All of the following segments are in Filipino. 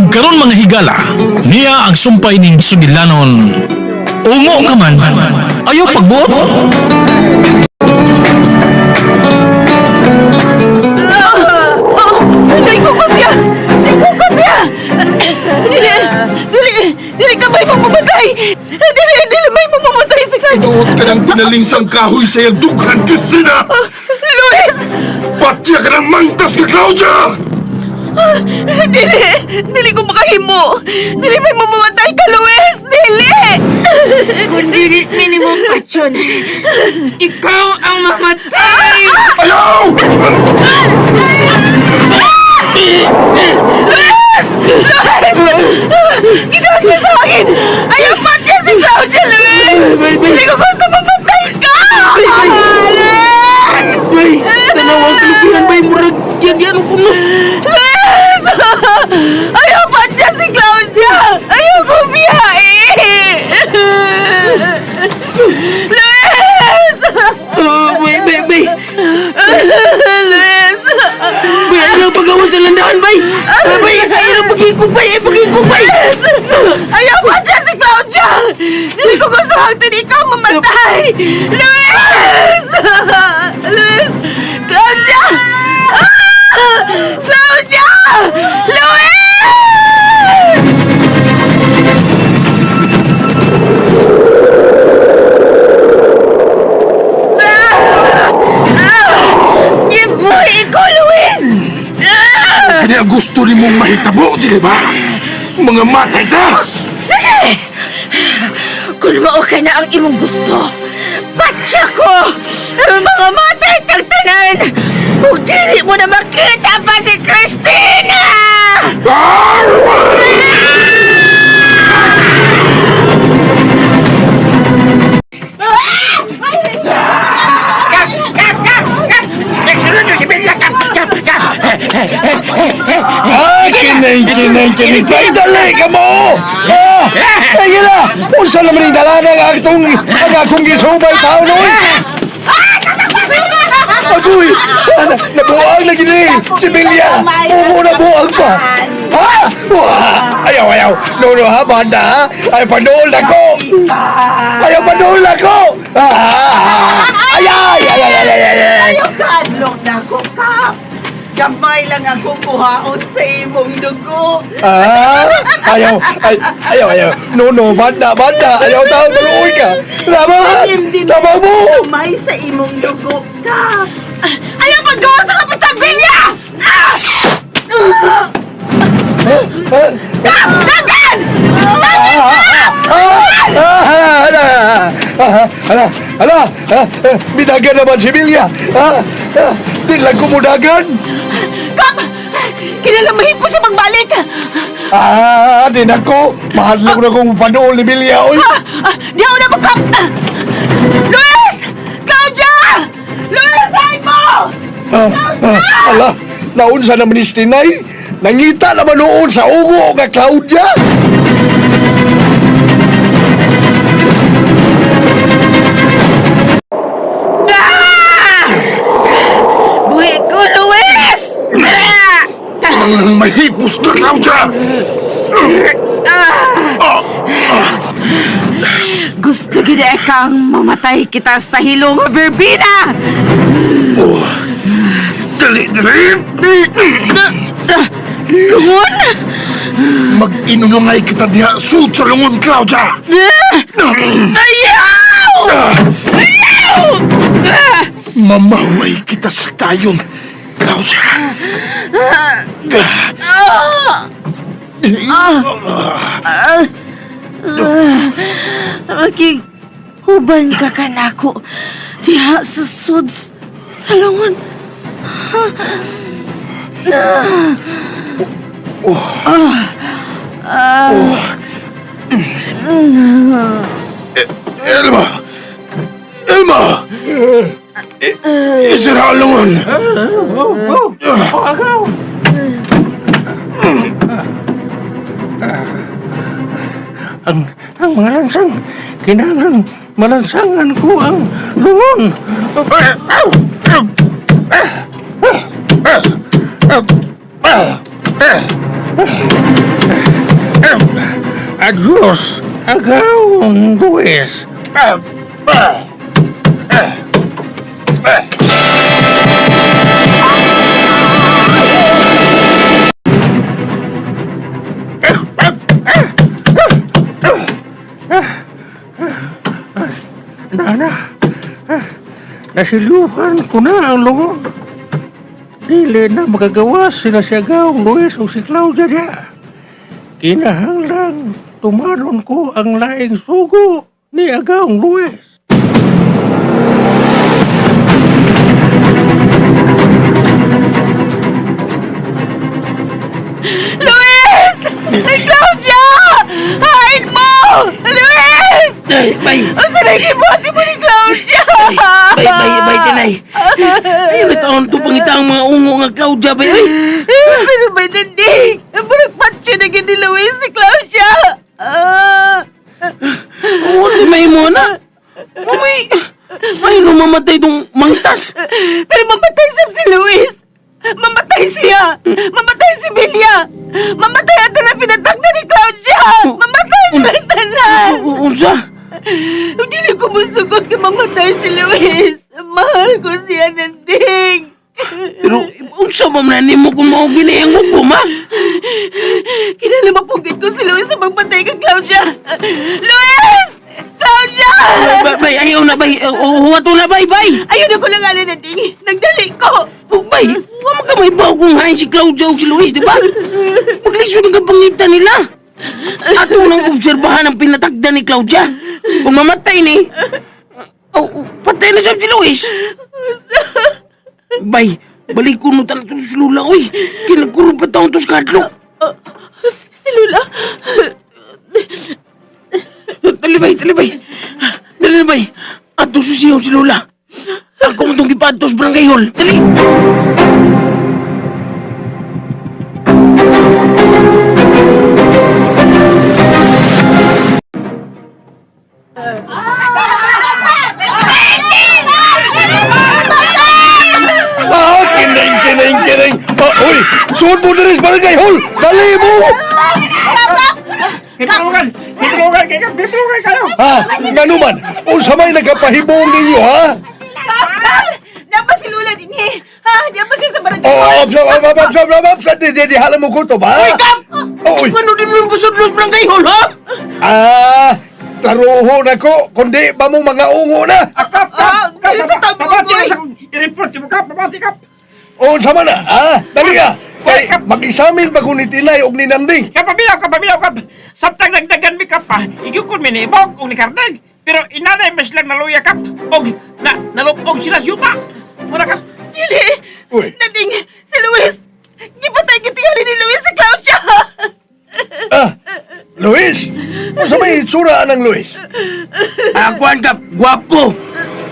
ug karon mga higala, niya ang sumpay ning sugilanon. Ungo ka man, ayaw pagbuot. Dili ko siya! Dili ka may mamamatay! Dili may mamamatay si Claudia! Inuot ka ng pinalingsang kahoy sa iyang dughan, Christina! Luis! Patya ka ng mantas ka, Claudia! Dili ko makahimo! Dili may mamamatay ka, Luis! Dili! Kung dili minimum pasyon, ikaw ang mamatay! Ayaw! Luis! Ginawas mo sa akin! Ayaw patya si Claudia, Luis! Hindi ko gusto mamatay ka! Bay, tanawang kalipihan, bay, murag yan ang punos! Luis! Ayaw patya si Claudia! Ayaw ko biyahe! Luis! Bay, Luis! bay, ayaw pag-awas ng landahan, bay! Bay, ayaw pag-ikog, bay, bay! Ayaw patya si Claudia! Hindi ko gusto hangtid ikaw mamatay! Luis! Luis! Claudia! Claudia! Luis! Iboy, ikaw, Luis! Kani ang gusto ni mong mahitabo, di ba? Mga matay ta! Sige! Kung mao ka na ang imong gusto, patya ko! Ang mga matay kang tanan! Kung dili mo na makita pa si Christina! Kinay, kay dali ka mo! Sige na! Unsa naman yung dalanan ang akong gisubay tao noon? Agoy! Nabuang na gini! Si Bilya! Umo na buang pa! Ha? Ayaw! No, ha, banda ha? Ay, panuol ako! Ayaw, panuol ako! Ay! Ayaw ka, adlok na ako, Kap! Gamay lang akong kuhaon sa imong dugo! Ayaw! No, banda! Ayaw tao, naluoy ka! Laban! Laban mo! Gamay sa imong dugo, Kap! Ayaw paggawa sa Kapitan Bilya! Dagan! Hala! Binagan naman si Bilya! Di lang kumudagan! Kap! Kinalamahin po siya magbalik! Di na ko! Mahadlok na kong panool ni Bilya! Di ako na po, Kap! Luis! Claudia! Luis, ay mo! Hala! Naunsa naman ni Stinay? Nangita naman noon sa ugo nga Claudia! Buhi ko, Luis! Ang mahipos na Claudia! Gusto gina kang mamatay kita sa hilong verbena! Dali! Lungon? Mag-inunungay kita diha sud sa lungon, Claudia! Ayaw! Mamaway kita sa tayon, Claudia! Maging huban ka kanako diha sa suds sa langon. Elma! Isira lungon! Ang mga lansang, kinahanglan malansangan ko ang lungon. Diyos, agawang Luis. Nana, nasiluhan ko na ang lungon. Dili na magagawa sila si Agawang Luis o si Claudia niya. Kinahanglang tumaron ko ang laing sugo ni Agawang Luis. Luis! Claudia! Hain mo! Luis! Bay! Ang sarili mo ni Claudia! Bay, tinay. Ay, nataon to pangita ang mga ungo nga Claudia, bay. Ano ba hindi? Buragpatyo na gani Luis si Claudia! Wala may mo na. May mamatay itong mangtas. Pero mamatay si Luis! Mamatay siya! Mamatay si Bilya! Mamatay at na pinatagda ni Claudia! Mamatay sila tanan! Unsa? Hindi ko musugot ka mamatay si Luis! Mahal ko siya nanding! Pero unsa ba nani mo kung mao ginayang mo ma? Kinalabapugit ko si Luis sa magpatay kay Claudia! Luis! Claudia! Bay, ayaw na bay. Huwato na bay. Ayun na ko lang alin nanding! Nagdali ko! Bay, huwag mo ka may baw kung hain si Claudia o si Luis, di ba? Maglisod ang kapangitan nila. Ato nang obserbahan ang pinatagda ni Claudia. Kung mamatay ni, patay na siya si Luis. Bay, balik ko no talaga si Lula, uy. Kinagkurong pa taon to sa kadlo. Si Lula? Talibay. Talibay. Ato susiyaw si Lula. Ako mo itong ipatos barangay hall. Dali! Kining. Uy, suot mo na rin sa barangay hall. Dali mo! Hitulungan kayo! Ha? Nga naman, unsa may nagkapahibong ninyo, ha? Dapat si Lula din eh! Ha? Dapat siya sa barangay! Absam, di halam mo ko to ba? Uy, Kap! Uy, Ano din mo yung pasudlos barangay hall, ha? Taruho na ko, kundi ba mo mga ungo na? Dili sa tabi ko boy! I-report mo, Kap! Babati, Kap! Unsa man na, ha? Dali ka! Kay, mag-isamin ba kung ni Tinay o ni Nanding? Kapabilaw, kap. Samtang nagdagan mi kap pa, igukon mi ni Ibog o ni Kardag. Pero inanay mas lang naluya kap, og nalupog sila yuta. Muna kap, Dili! Uy, Nanding! Si Luis! Gipatay kitingali ni Luis si Claudia! Luis? Unsa may itsura ng Luis? Kuan, Kap! Gwapo!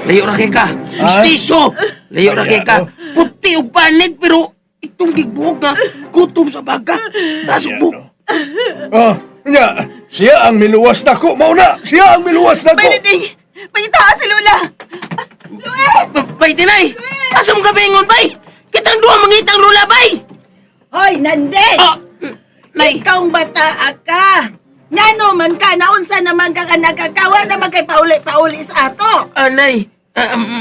Layo ra kay ka! Justiso! Layo ra kay ka! Puti o panit, pero itong gigbuhok nga kutob sa baga. Nasubok! Siya ang miluwas na ko, mauna! Siya ang miluwas na ko! May Nanding! Pangitaas si Lula! Bay, Tinay! Asa mo ka bengon, bay? Kitang duha mangitang lula, bay! Hoy, Nanding! Nay! Ikaw bata ka! Ngano man ka, naunsa naman ka nagkakawa naman kay pauli sa ato! Anay!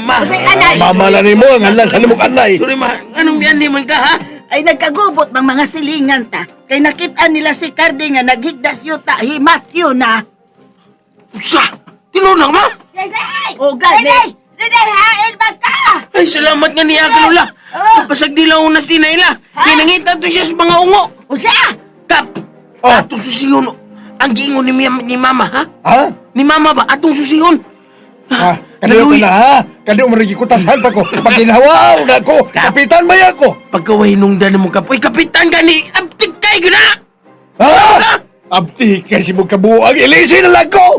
Ma! Kasi anay! Mamala ni mo ang anlan sa limok anay! Sorry, ma. Anong yan naman ka, ha? Ay nagkagubot ng mga silingan ta. Kay nakita nila si Cardi nga naghigdas yuta, himatyo na. Sa! Tinunang, ma! O gani! Hain ba ka? Ay, salamat nga niya, Lula. Kapasag dilaw unas tinayla. Pinangita to siya sa mga ungo. O siya? Kap! Atong susihon. Ang giingon ni Mama, ha? Ha? Ni Mama ba? Atong susihon. Kaniyo ka na, ha? Kaniyo marigikutasan pa ko. Pagkinawaw na ko! Kapitan ba yan ko? Pagkaway nung dali mo, Kap. Uy, kapitan ka ni Abtik kay gina! Ha? Abdi, kasi mo kabuang ilisin na lang ko!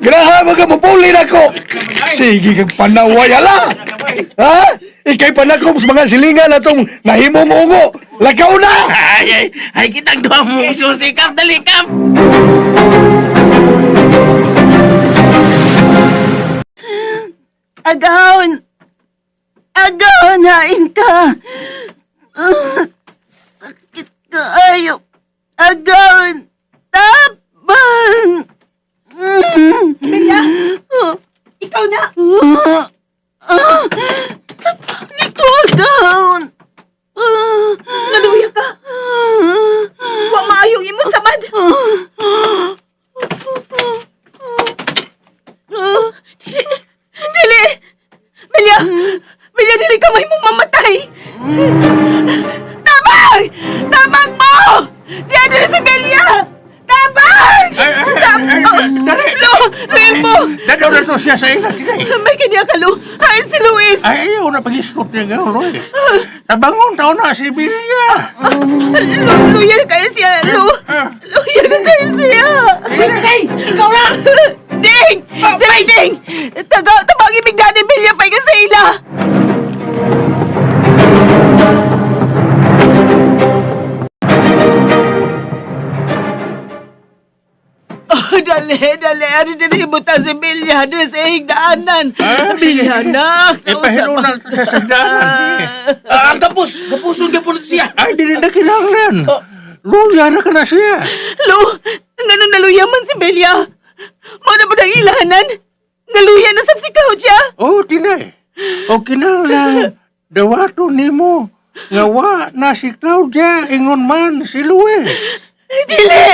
Graha mo ka mapuli na ko! Sige kang panaway, ala! Ha? Ikay panakom sa mga silingan na itong nahimong ungo! Lakaw na! Ay, kitang doon mo susi, Kap. Dali, Kap! Agahon, hain ka! Sakit ka ayo! Agahon! Tapal! siya sa ila, tinay. May kanya kaluhan si Luis. Ay, ayaw na pag-iskot niya gawin, Luis. Nabangon taon na si Bilya. Luya na kayo siya, Luya na kayo siya. Ikaw na! Ding! Ding! Tabang ibig na ni Bilya pa sa ila. Oh, dali. Ano din ibutan si Bilya din sa higdaanan. Bilya na. Ipahinunan sa sagdaan. Ang gapuson ka po na siya. Ay, di na kinahanglan. Luya na ka na siya. Ngano naluyaman si Bilya? Mo na ba ng ilahanan? Naluya na sa si Claudia? Oh, tinay. O kinahanglan, dawato nimo. Ngawa na si Claudia, ingon man si Luis. Dili!